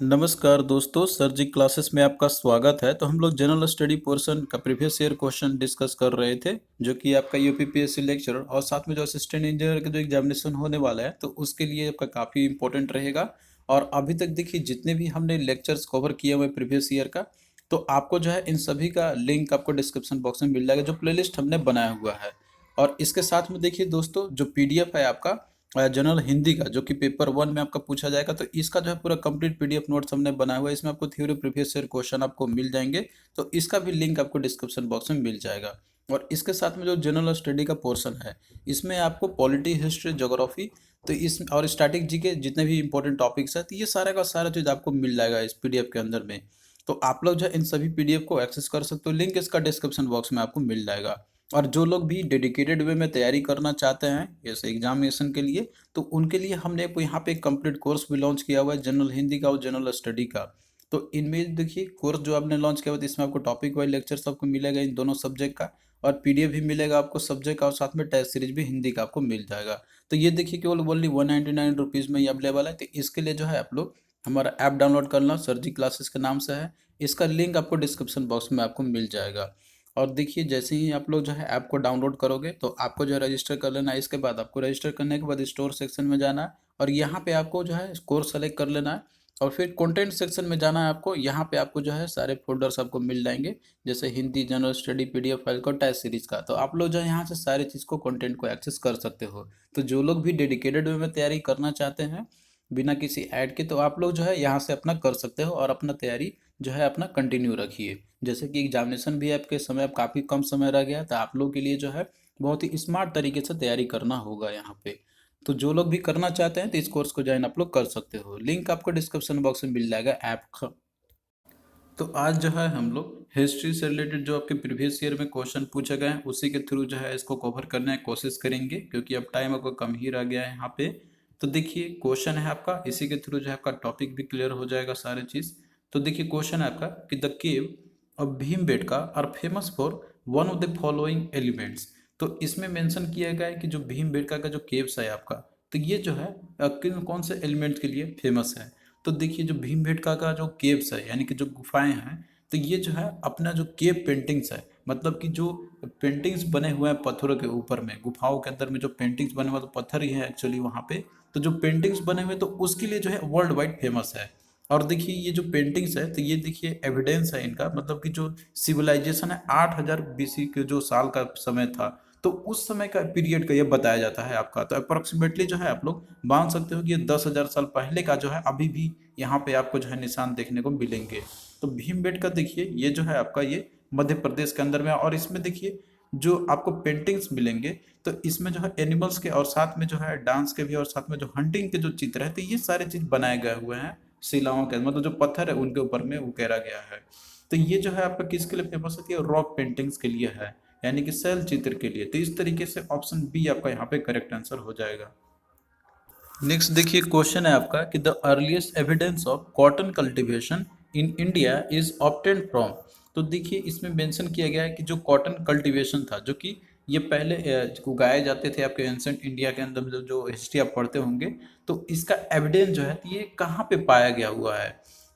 नमस्कार दोस्तों, सर जी क्लासेस में आपका स्वागत है। तो हम लोग जनरल स्टडी पोर्शन का प्रीवियस ईयर क्वेश्चन डिस्कस कर रहे थे, जो कि आपका यूपीपीएससी लेक्चर और साथ में जो असिस्टेंट इंजीनियर का जो एग्जामिनेशन होने वाला है, तो उसके लिए आपका काफ़ी इंपॉर्टेंट रहेगा। और अभी तक देखिए जितने भी हमने लेक्चर्स कवर किए हुए प्रीवियस ईयर का, तो आपको जो है इन सभी का लिंक आपको डिस्क्रिप्शन बॉक्स में मिल जाएगा, जो प्लेलिस्ट हमने बनाया हुआ है। और इसके साथ में देखिए दोस्तों, जो पीडीएफ है आपका जनरल हिंदी का, जो कि पेपर 1 में आपका पूछा जाएगा, तो इसका जो है पूरा कंप्लीट पीडीएफ नोट्स हमने बनाया हुआ है। इसमें आपको थ्योरी प्रीवियस ईयर क्वेश्चन आपको मिल जाएंगे, तो इसका भी लिंक आपको डिस्क्रिप्शन बॉक्स में मिल जाएगा। और इसके साथ में जो जनरल स्टडी का पोर्शन है, इसमें आपको पॉलिटी, हिस्ट्री, ज्योग्राफी, तो इस और स्टैटिक जी के जितने भी इंपॉर्टेंट टॉपिक्स है, तो ये सारा का सारा चीज़ आपको मिल जाएगा इस पीडीएफ के अंदर में। तो आप लोग जो है इन सभी पीडीएफ को एक्सेस कर सकते हो, लिंक इसका डिस्क्रिप्शन बॉक्स में आपको मिल जाएगा। और जो लोग भी डेडिकेटेड वे में तैयारी करना चाहते हैं जैसे एग्जामिनेशन के लिए, तो उनके लिए हमने यहाँ पे एक कंप्लीट कोर्स भी लॉन्च किया हुआ है, जनरल हिंदी का और जनरल स्टडी का। तो इनमें देखिए कोर्स जो आपने लॉन्च किया हुआ है, तो इसमें आपको टॉपिक वाइज लेक्चर्स आपको मिलेगा इन दोनों सब्जेक्ट का, और पीडीएफ भी मिलेगा आपको सब्जेक्ट का, और साथ में टेस्ट सीरीज भी हिंदी का आपको मिल जाएगा। तो ये देखिए केवल ओनली 199 रुपीज़ में ये अवेलेबल है। तो इसके लिए जो है आप लोग हमारा ऐप डाउनलोड करना, सर जी क्लासेस के नाम से है। इसका लिंक आपको डिस्क्रिप्शन बॉक्स में आपको मिल जाएगा। और देखिए जैसे ही आप लोग जो है ऐप को डाउनलोड करोगे, तो आपको जो है रजिस्टर कर लेना है। इसके बाद आपको रजिस्टर करने के बाद स्टोर सेक्शन में जाना है, और यहाँ पे आपको जो है कोर्स सेलेक्ट कर लेना है। और फिर कंटेंट सेक्शन में जाना है आपको। यहाँ पे आपको जो है सारे फोल्डर्स आपको मिल जाएंगे, जैसे Hindi, general study, PDF file का, टेस्ट सीरीज का। तो आप लोग जो है यहाँ से सारी चीज़ को, कंटेंट को एक्सेस कर सकते हो। तो जो लोग भी डेडिकेटेड वे में तैयारी करना चाहते हैं बिना किसी ऐड के, तो आप लोग जो है यहाँ से अपना कर सकते हो और अपना तैयारी जो है अपना कंटिन्यू रखिए। जैसे कि एग्जामिनेशन भी आपके समय अब काफ़ी कम समय रह गया है, तो आप लोग के लिए जो है बहुत ही स्मार्ट तरीके से तैयारी करना होगा यहाँ पे। तो जो लोग भी करना चाहते हैं, तो इस कोर्स को ज्वाइन आप लोग कर सकते हो। लिंक आपको डिस्क्रिप्शन बॉक्स में मिल जाएगा ऐप का। तो आज जो है हम लोग हिस्ट्री से रिलेटेड जो आपके प्रीवियस ईयर में क्वेश्चन पूछे गए हैं, उसी के थ्रू जो है इसको कवर करने की कोशिश करेंगे, क्योंकि अब टाइम आपका कम ही रह गया है यहाँ पे। तो देखिए क्वेश्चन है आपका, इसी के थ्रू जो है आपका टॉपिक भी क्लियर हो जाएगा सारे चीज़। तो देखिए क्वेश्चन है आपका कि the cave of Bhimbetka are famous for one of the following elements. तो इसमें मेंशन किया गया है कि जो भीमबेटका का जो केव्स है आपका, तो ये जो है किन कौन से एलिमेंट्स के लिए फेमस है। तो देखिए जो भीमबेटका का जो केव्स है, यानी कि जो गुफाएं हैं, तो ये जो है अपना जो केव पेंटिंग्स है, मतलब कि जो पेंटिंग्स बने हुए हैं पत्थरों के ऊपर में, गुफाओं के अंदर में जो पेंटिंग्स बने हुए, तो पत्थर ही है एक्चुअली वहाँ पे। तो जो पेंटिंग्स बने हुए, तो उसके लिए जो है वर्ल्ड वाइड फेमस है। और देखिए ये जो पेंटिंग्स है, तो ये देखिए एविडेंस है इनका, मतलब कि जो सिविलाइजेशन है 8000 बीसी के जो साल का समय था, तो उस समय का पीरियड का ये बताया जाता है आपका। तो अप्रोक्सीमेटली जो है आप लोग मान सकते हो कि ये 10,000 साल पहले का जो है अभी भी यहाँ पे आपको जो है निशान देखने को मिलेंगे। तो भीमबेटका देखिए ये जो है आपका, ये मध्य प्रदेश के अंदर में। और इसमें देखिए जो आपको पेंटिंग्स मिलेंगे, तो इसमें जो है एनिमल्स के और साथ में जो है डांस के भी, और साथ में जो हंटिंग के जो चित्र है, तो ये सारे चीज बनाए गए हुए हैं शिलाओं के, मतलब जो पत्थर है उनके ऊपर में उकेरा गया है। तो ये जो है आपका किसके लिए फेमस होती है, रॉक पेंटिंग्स के लिए है, यानी कि शैल चित्र के लिए। तो इस तरीके से ऑप्शन बी आपका यहाँ पे करेक्ट आंसर हो जाएगा। नेक्स्ट देखिए क्वेश्चन है आपका कि the earliest evidence of cotton cultivation in India is obtained from. तो देखिए इसमें मेंशन किया गया है कि जो कॉटन कल्टीवेशन था, जो कि ये पहले उगाए जाते थे आपके एंसेंट इंडिया के अंदर, जो हिस्ट्री आप पढ़ते होंगे, तो इसका एविडेंस जो है, तो ये कहाँ पे पाया गया हुआ है।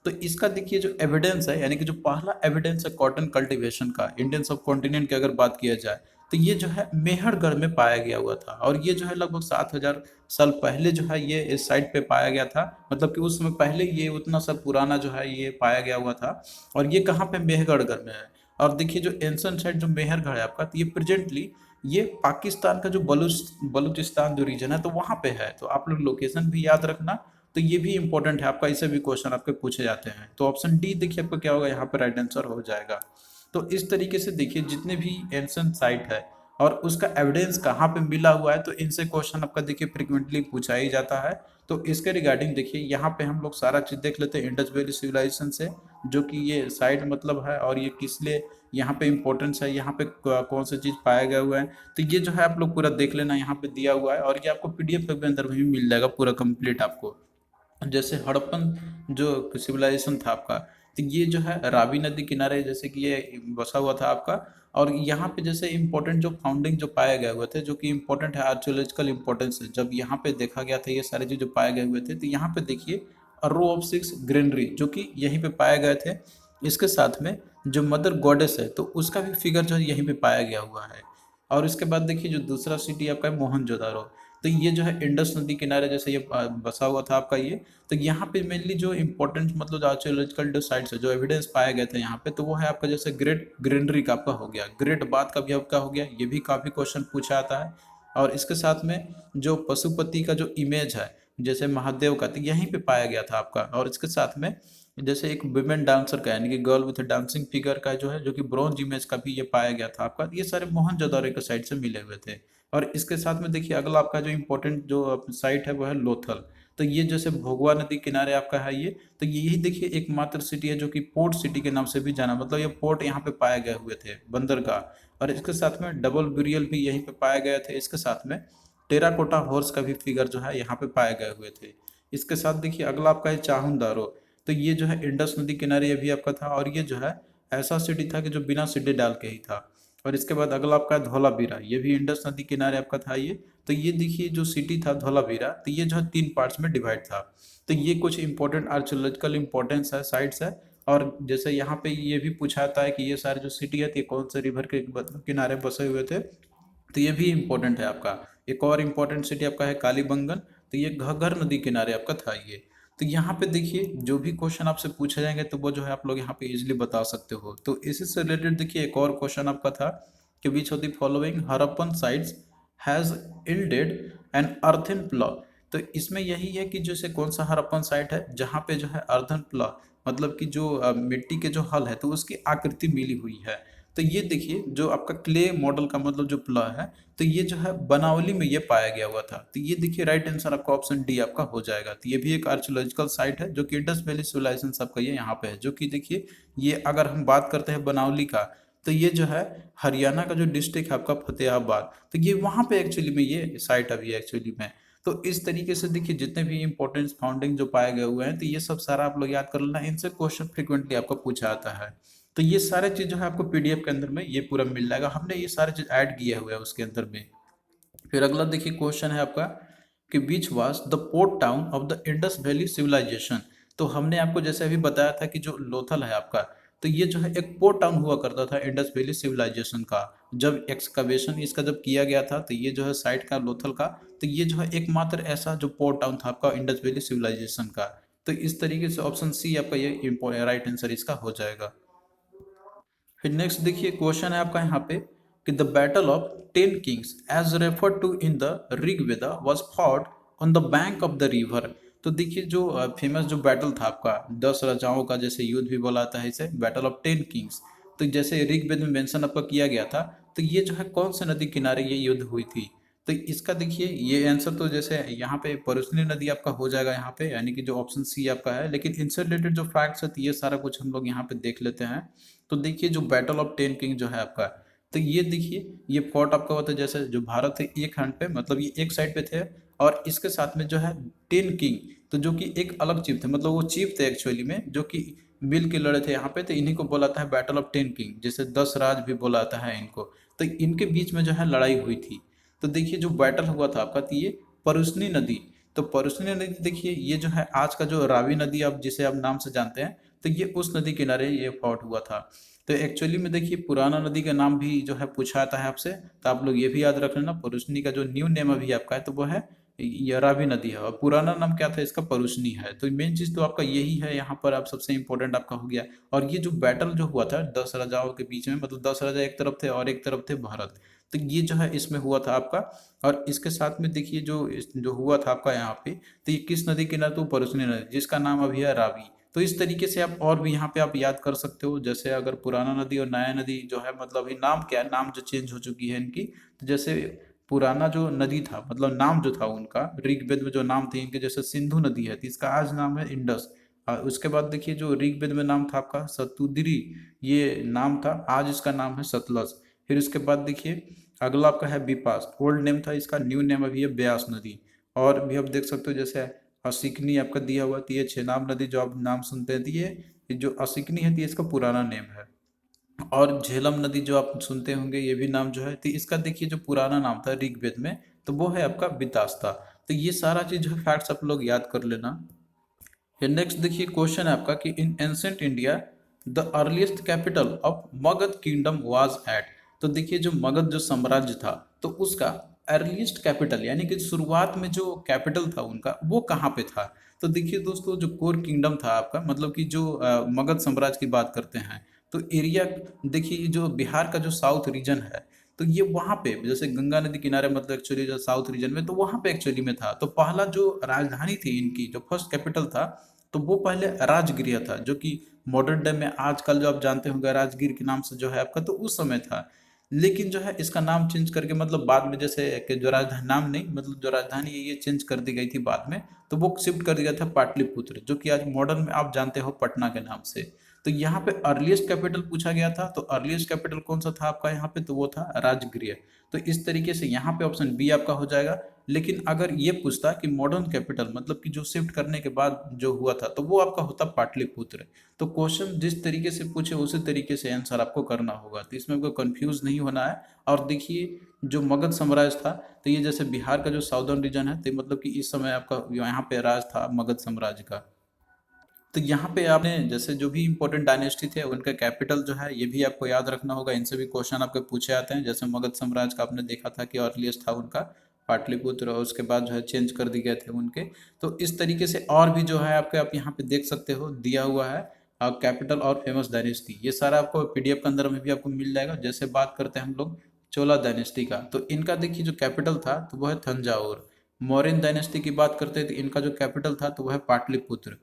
तो इसका देखिए जो एविडेंस है, यानी कि जो पहला एविडेंस है कॉटन कल्टीवेशन का इंडियन सब कॉन्टिनेंट की अगर बात किया जाए, तो ये जो है मेहरगढ़ में पाया गया हुआ था। और ये जो है लगभग 7000 साल पहले जो है ये इस साइट पे पाया गया था, मतलब कि उस समय पहले ये उतना सब पुराना जो है ये पाया गया हुआ था। और ये कहाँ पे, मेहरगढ़ में है। और देखिए जो एंशिएंट साइट जो मेहरगढ़ है आपका, तो ये प्रेजेंटली ये पाकिस्तान का जो बलूचिस्तान जो रीजन है, तो वहाँ पे है। तो आप लोग लोकेशन भी याद रखना। तो ये भी इंपॉर्टेंट है आपका, इसे भी क्वेश्चन आपके पूछे जाते हैं। तो ऑप्शन डी देखिए आपका क्या होगा, यहाँ पे राइट आंसर हो जाएगा। तो इस तरीके से देखिए जितने भी एंशिएंट साइट है और उसका एविडेंस कहाँ पे मिला हुआ है, तो इनसे क्वेश्चन आपका देखिए फ्रिक्वेंटली पूछा ही जाता है। तो इसके रिगार्डिंग देखिए यहाँ पे हम लोग सारा चीज देख लेते हैं इंडस वैली सिविलाइजेशन से, जो कि ये साइट मतलब है, और ये किस लिए यहाँ पे इंपॉर्टेंस है, यहाँ पे कौन सी चीज पाया गया हुआ है। तो ये जो है आप लोग पूरा देख लेना, यहाँ पे दिया हुआ है, और ये आपको पीडीएफ के अंदर भी मिल जाएगा पूरा कंप्लीट आपको। जैसे हड़प्पन जो सिविलाइजेशन था आपका, तो ये जो है रावी नदी किनारे जैसे कि ये बसा हुआ था आपका। और यहाँ पे जैसे इंपॉर्टेंट जो फाउंडिंग जो पाए गए हुए थे, जो कि इंपॉर्टेंट है, आर्कियोलॉजिकल इंपॉर्टेंस है, जब यहाँ पे देखा गया था ये सारे चीज जो पाए गए हुए थे, तो यहाँ पे देखिए अ रो ऑफ 6 ग्रेनरी जो कि यहीं पे पाए गए थे। इसके साथ में जो मदर गॉडेस है तो उसका भी फिगर जो है यहीं पे पाया गया हुआ है। और इसके बाद देखिए जो दूसरा सिटी आपका है मोहनजोदारो, तो ये जो है इंडस नदी किनारे जैसे ये बसा हुआ था आपका ये। तो यहाँ पे मेनली जो इम्पोर्टेंट मतलब आर्कियोलॉजिकल जो साइट्स है जो एविडेंस पाए गए थे यहाँ पे, तो वो है आपका जैसे ग्रेट ग्रेनरी का आपका हो गया, ग्रेट बाथ का भी आपका हो गया, ये भी काफ़ी क्वेश्चन पूछा आता है। और इसके साथ में जो पशुपति का जो इमेज है जैसे महादेव का, तो यहीं पे पाया गया था आपका। और इसके साथ में जैसे एक वुमेन डांसर का यानी कि गर्ल विथ डांसिंग फिगर का जो है जो कि ब्रॉन्ज इमेज का भी ये पाया गया था आपका। ये सारे मोहनजोदड़ो के साइड से मिले हुए थे। और इसके साथ में देखिए अगला आपका जो इम्पोर्टेंट जो साइट है वो है लोथल। तो ये जैसे भोगवा नदी किनारे आपका है ये, तो यही देखिए एकमात्र सिटी है जो कि पोर्ट सिटी के नाम से भी जाना, मतलब ये पोर्ट यहाँ पे पाए गए हुए थे, बंदरगाह। और इसके साथ में डबल ब्यूरियल भी यहीं पे पाए गए थे। इसके साथ में टेराकोटा हॉर्स का भी फिगर जो है यहाँ पे पाए गए हुए थे। इसके साथ देखिए अगला आपका है चाहुंदारो, तो ये जो है इंडस नदी किनारे ये भी आपका था। और ये जो है ऐसा सिटी था कि जो बिना सीढ़ी डाल के ही था। और इसके बाद अगला आपका है धौलावीरा, ये भी इंडस नदी किनारे आपका था ये। तो ये देखिए जो सिटी था धौलावीरा, तो ये जो है 3 पार्ट्स में डिवाइड था। तो ये कुछ इंपॉर्टेंट आर्कियोलॉजिकल इंपॉर्टेंस है, साइट्स है। और जैसे यहाँ पे ये भी पूछा जाता है कि ये सारे जो सिटी है तो ये कौन से रिवर के किनारे बसे हुए थे, तो ये भी इम्पोर्टेंट है आपका। एक और इम्पोर्टेंट सिटी आपका है कालीबंगन, तो ये घग्गर नदी किनारे आपका था ये। तो यहाँ पे देखिए जो भी क्वेश्चन आपसे पूछे जाएंगे तो वो जो है आप लोग यहाँ पे इजीली बता सकते हो। तो इसी से रिलेटेड देखिए एक और क्वेश्चन आपका था कि which of the following Harappan sites has yielded an earthen plough. तो इसमें यही है कि जैसे कौन सा हड़प्पन साइट है जहाँ पे जो है अर्थन प्लॉ मतलब कि जो मिट्टी के जो हल है तो उसकी आकृति मिली हुई है। तो ये देखिए जो आपका क्ले मॉडल का मतलब जो प्लॉ है, तो ये जो है बनावली में ये पाया गया हुआ था। तो ये देखिए राइट आंसर आपका ऑप्शन डी आपका हो जाएगा। तो ये भी एक आर्कियोलॉजिकल साइट है जो कि इंडस वैली सिविलाइजेशन आपका ये यहाँ पे है, जो कि देखिए ये अगर हम बात करते हैं बनावली का, तो ये जो है हरियाणा का जो डिस्ट्रिक्ट है आपका फतेहाबाद, तो ये वहाँ पे एक्चुअली में ये साइट अभी एक्चुअली में। तो इस तरीके से देखिए जितने भी इंपॉर्टेंट फाउंडिंग जो पाए गए हुए हैं तो ये सब सारा आप लोग याद कर लेना, इनसे क्वेश्चन फ्रिक्वेंटली आपको पूछा आता है। तो ये सारे चीज जो है आपको पीडीएफ के अंदर में ये पूरा मिल जाएगा, हमने ये सारे चीज ऐड किया हुआ है उसके अंदर में। फिर अगला देखिए क्वेश्चन है आपका कि which was the port town of the Indus valley civilization. तो हमने आपको जैसे अभी बताया था कि जो लोथल है आपका, तो ये जो है एक पोर्ट टाउन हुआ करता था इंडस वैली सिविलाइजेशन का। जब एक्सकवेशन इसका जब किया गया था तो ये जो है साइट का लोथल का, तो ये जो है एकमात्र ऐसा जो पोर्ट टाउन था आपका इंडस वैली सिविलाइजेशन का। तो इस तरीके से ऑप्शन सी आपका ये राइट आंसर इसका हो जाएगा। फिर नेक्स्ट देखिए क्वेश्चन है आपका यहाँ पे कि the battle of 10 kings as referred to in the Rigveda was fought on the bank of the river. तो देखिए जो फेमस जो बैटल था आपका 10 राजाओं का जैसे युद्ध भी बोला जाता है इसे बैटल ऑफ 10 किंग्स। तो जैसे ऋग्वेद में मेंशन आपका किया गया था, तो ये जो है कौन से नदी किनारे ये युद्ध हुई थी। तो इसका देखिए ये आंसर तो जैसे यहाँ पे परुस्नी नदी आपका हो जाएगा यहाँ पे, यानी कि जो ऑप्शन सी आपका है। लेकिन इनसे रिलेटेड जो फैक्ट्स है तो ये सारा कुछ हम लोग यहाँ पे देख लेते हैं। तो देखिए जो बैटल ऑफ 10 किंग जो है आपका, तो ये देखिए ये फोर्ट आपका होता है जैसे जो भारत है एक हैंड पे मतलब ये एक साइड पे थे। और इसके साथ में जो है 10 किंग, तो जो कि एक अलग चीफ थे, मतलब वो चीफ थे एक्चुअली में जो कि मिल के लड़े थे यहाँ पे, तो इन्हीं को बोला था बैटल ऑफ 10 किंग, जैसे 10 राज भी बोला जाता है इनको। तो इनके बीच में जो है लड़ाई हुई थी। तो देखिए जो बैटल हुआ था आपका, तो ये परुस्नी नदी, तो परुस्नी नदी देखिए ये जो है आज का जो रावी नदी आप जिसे आप नाम से जानते हैं, तो ये उस नदी किनारे ये फॉट हुआ था। तो एक्चुअली में देखिए पुराना नदी का नाम भी जो है पूछा आता है आपसे, तो आप लोग ये भी याद रख लेना परुस्नी का जो न्यू नेम अभी आपका है तो वो है ये रावी नदी है, और पुराना नाम क्या था इसका परुस्नी है। तो मेन चीज तो आपका यही है यहाँ पर, आप सबसे इंपॉर्टेंट आपका हो गया। और ये जो बैटल जो हुआ था 10 राजाओं के बीच में, मतलब 10 राजा एक तरफ थे और एक तरफ थे भारत, तो ये जो है इसमें हुआ था आपका। और इसके साथ में देखिए जो हुआ था आपका यहाँ पे, तो ये किस नदी किनारे, तो परुस्नी नदी जिसका नाम अभी है रावी। तो इस तरीके से आप और भी यहाँ पे आप याद कर सकते हो, जैसे अगर पुराना नदी और नया नदी जो है मतलब ये नाम क्या है, नाम जो चेंज हो चुकी है इनकी। तो जैसे पुराना जो नदी था मतलब नाम जो था उनका ऋग्वेद में जो नाम थे इनके, जैसे सिंधु नदी है तो इसका आज नाम है इंडस। उसके बाद देखिए जो ऋग्वेद में नाम था आपका सतुद्री, ये नाम था, आज इसका नाम है सतलज। फिर उसके बाद देखिए अगला आपका है बिपास, ओल्ड नेम था इसका, न्यू नेम अभी है ब्यास नदी। और भी आप देख सकते हो जैसे असिकनी आपका दिया हुआ, तो ये चेनाब नदी जो आप नाम सुनते हैं, तो ये जो असिकनी है तो ये इसका पुराना नेम है। और झेलम नदी जो आप सुनते होंगे ये भी नाम जो है, तो इसका देखिए जो पुराना नाम था ऋग्वेद में, तो वो है आपका बितास्ता। तो ये सारा चीज जो है फैक्ट्स आप लोग याद कर लेना। नेक्स्ट देखिए क्वेश्चन है आपका कि in ancient India the earliest capital of Magadh kingdom was at. तो देखिए जो मगध जो साम्राज्य था तो उसका अर्लीस्ट कैपिटल यानी कि शुरुआत में जो कैपिटल था उनका वो कहाँ पे था। तो देखिए दोस्तों जो कोर किंगडम था आपका मतलब कि जो मगध साम्राज्य की बात करते हैं तो एरिया देखिए जो बिहार का जो साउथ रीजन है तो ये वहाँ पे जैसे गंगा नदी किनारे मतलब एक्चुअली जो साउथ रीजन में तो वहाँ पे एक्चुअली में था। तो पहला जो राजधानी थी इनकी जो फर्स्ट कैपिटल था तो वो पहले राजगृह था जो कि मॉडर्न डे में आजकल जो आप जानते होंगे राजगीर के नाम से जो है आपका तो उस समय था। लेकिन जो है इसका नाम चेंज करके मतलब बाद में जैसे कि जो राजधानी नाम नहीं मतलब जो राजधानी है ये चेंज कर दी गई थी बाद में। तो वो शिफ्ट कर दिया था पाटलिपुत्र जो कि आज मॉडर्न में आप जानते हो पटना के नाम से। तो यहाँ पे अर्लीस्ट कैपिटल पूछा गया था तो अर्लीस्ट कैपिटल कौन सा था आपका यहाँ पे तो वो था राजगृह। तो इस तरीके से यहाँ पे ऑप्शन बी आपका हो जाएगा। लेकिन अगर ये पूछता कि मॉडर्न कैपिटल मतलब कि जो शिफ्ट करने के बाद जो हुआ था तो वो आपका होता पाटलिपुत्र। तो क्वेश्चन जिस तरीके से पूछे उसी तरीके से आंसर आपको करना होगा तो इसमें आपको कंफ्यूज नहीं होना है। और देखिए जो मगध साम्राज्य था तो ये जैसे बिहार का जो साउदर्न रीजन है तो मतलब कि इस समय आपका यहाँ पे राज था मगध साम्राज्य का। तो यहाँ पे आपने जैसे जो भी इंपॉर्टेंट डायनेस्टी थे उनका कैपिटल जो है ये भी आपको याद रखना होगा। इनसे भी क्वेश्चन आपके पूछे आते हैं जैसे मगध साम्राज्य का आपने देखा था कि अर्लीस्ट था उनका पाटलिपुत्र और उसके बाद जो है चेंज कर दिए गए थे उनके। तो इस तरीके से और भी जो है आपके आप यहाँ पे देख सकते हो दिया हुआ है कैपिटल और फेमस डायनेस्टी ये सारा आपको पीडीएफ के अंदर में भी आपको मिल जाएगा। जैसे बात करते हैं हम लोग चोला डायनेस्टी का तो इनका देखिए जो कैपिटल था तो वह है तंजावुर। मौर्यन डायनेस्टी की बात करते हैं तो इनका जो कैपिटल था तो वह है पाटलिपुत्र।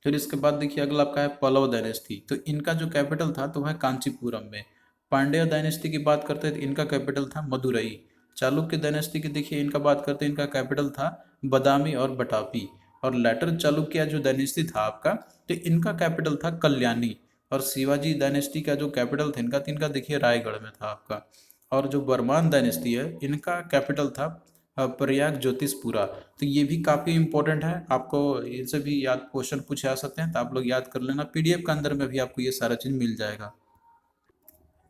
फिर इसके बाद देखिए अगला आपका है पल्लव डायनेस्टी तो इनका जो कैपिटल था तो वह कांचीपुरम में। पांड्या डायनेस्टी की बात करते हैं तो इनका कैपिटल था मदुरई। चालुक्य डायनेस्टी की देखिए इनका बात करते हैं इनका कैपिटल था बदामी और बटापी। और लेटर चालुक्य जो डायनेस्टी था आपका तो इनका कैपिटल था कल्याणी। और शिवाजी डायनेस्टी का जो कैपिटल था इनका देखिए रायगढ़ में था आपका। और जो बर्मान डायनेस्टी है इनका कैपिटल था प्रयाग ज्योतिषपुरा। तो ये भी काफ़ी इंपॉर्टेंट है आपको इनसे भी याद क्वेश्चन पूछे आ सकते हैं तो आप लोग याद कर लेना पीडीएफ के अंदर में भी आपको ये सारा चीज़ मिल जाएगा।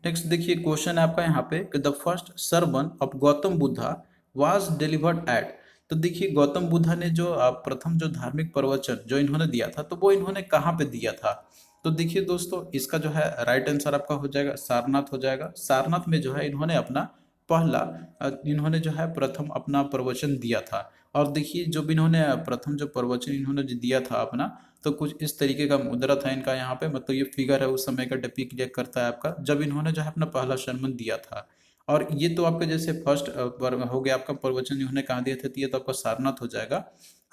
नेक्स्ट देखिए क्वेश्चन है आपका यहाँ पे कि the first sermon of Gautam Buddha was delivered eight. तो देखिए गौतम बुद्धा ने जो प्रथम जो धार्मिक प्रवचन जो इन्होंने दिया था तो वो इन्होंने कहाँ पे दिया था। तो देखिए दोस्तों इसका जो है राइट आंसर आपका हो जाएगा सारनाथ हो जाएगा। सारनाथ में जो है इन्होंने अपना पहला इन्होंने जो है प्रथम अपना प्रवचन दिया था। और देखिए जो भी इन्होंने प्रथम जो प्रवचन इन्होंने जो दिया था अपना तो कुछ इस तरीके का मुद्रा था इनका यहाँ पे मतलब ये फिगर है उस समय का डिपिक्ट करता है आपका जब इन्होंने जो है अपना पहला sermon दिया था। और ये तो आपका जैसे फर्स्ट हो गया आपका प्रवचन इन्होंने कहाँ दिया था तो ये तो आपका सारनाथ हो जाएगा।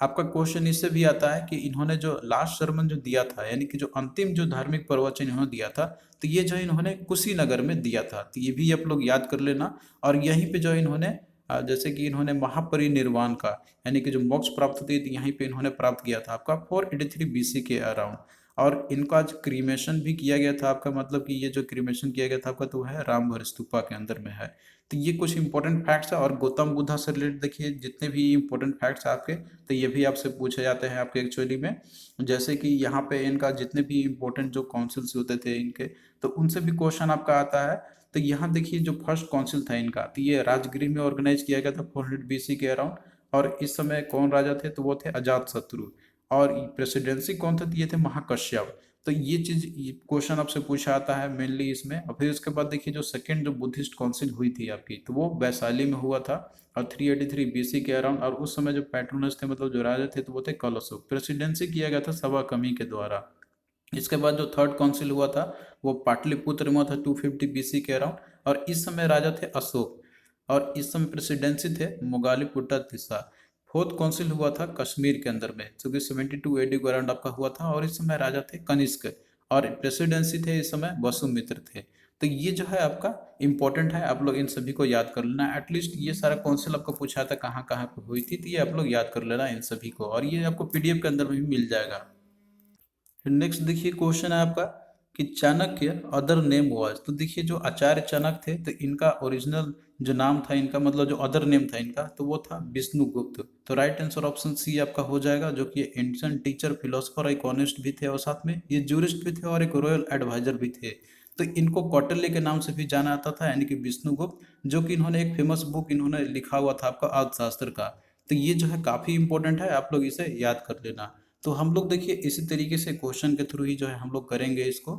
आपका क्वेश्चन इससे भी आता है कि इन्होंने जो लास्ट sermon जो दिया था यानी कि जो अंतिम जो धार्मिक प्रवचन इन्होंने दिया था तो ये जो इन्होंने कुशीनगर में दिया था तो ये भी आप लोग याद कर लेना। और यहीं पे जो इन्होंने जैसे कि इन्होंने महापरिनिर्वाण का यानी कि जो मोक्ष प्राप्त होती थी यहीं पे इन्होंने प्राप्त किया था आपका 483 बीसी के अराउंड। और इनका जो क्रीमेशन भी किया गया था आपका मतलब कि ये जो क्रीमेशन किया गया था आपका तो है रामभर स्तूपा के अंदर में है। तो ये कुछ इंपॉर्टेंट फैक्ट्स है और गौतम बुद्धा से रिलेटेड देखिए जितने भी इंपॉर्टेंट फैक्ट्स हैं आपके तो ये भी आपसे पूछे जाते हैं आपके एक्चुअली में। जैसे कि यहाँ पे इनका जितने भी इंपॉर्टेंट जो काउंसिल्स होते थे इनके तो उनसे भी क्वेश्चन आपका आता है। तो यहाँ देखिए जो फर्स्ट काउंसिल था इनका तो ये राजगृह में ऑर्गेनाइज किया गया था 400 बीसी के अराउंड। और इस समय कौन राजा थे तो वो थे अजात शत्रु। और प्रेसिडेंसी कौन थे तो ये थे महाकश्यप। तो ये चीज क्वेश्चन आपसे पूछा आता है मेनली इसमें। और फिर उसके बाद देखिए जो सेकेंड जो बुद्धिस्ट काउंसिल हुई थी आपकी तो वो वैशाली में हुआ था और 383 बीसी के अराउंड। और उस समय जो पैट्रोनस थे मतलब जो राजा थे तो वो थे कलशुक। प्रेसिडेंसी किया गया था सवा कमी के द्वारा। इसके बाद जो थर्ड काउंसिल हुआ था वो पाटलिपुत्र में हुआ था 250 बीसी के अराउंड। और इस समय राजा थे अशोक। और इस समय प्रेसिडेंसी थे मुगालिपुट्टा तिस्सा। फोर्थ काउंसिल हुआ था कश्मीर के अंदर में जो कि 72 एडी के अराउंड आपका हुआ था और इस समय राजा थे कनिष्क। और प्रेसिडेंसी थे इस समय वसुमित्र थे। तो ये जो है आपका इंपॉर्टेंट है आप लोग इन सभी को याद कर लेना एटलीस्ट ये सारा काउंसिल आपको पूछा था कहाँ कहाँ पे हुई थी तो ये आप लोग याद कर लेना इन सभी को और ये आपको पीडीएफ के अंदर में भी मिल जाएगा। नेक्स्ट देखिए क्वेश्चन है आपका कि चाणक्य अदर नेम वाज। तो देखिए जो आचार्य चाणक्य थे तो इनका ओरिजिनल जो नाम था इनका मतलब जो अदर नेम था इनका तो वो था विष्णुगुप्त। तो राइट आंसर ऑप्शन सी आपका हो जाएगा जो कि एंशिएंट टीचर फिलोसफर इकोनॉमिस्ट भी थे और साथ में ये जूरिस्ट भी थे और एक रॉयल एडवाइजर भी थे। तो इनको कौटिल्य के नाम से भी जाना जाता था यानी कि विष्णुगुप्त जो कि इन्होंने एक फेमस बुक इन्होंने लिखा हुआ था आपका अर्थशास्त्र का। तो ये जो है काफी इंपॉर्टेंट है आप लोग इसे याद कर लेना। तो हम लोग देखिए इसी तरीके से क्वेश्चन के थ्रू ही जो है हम लोग करेंगे इसको।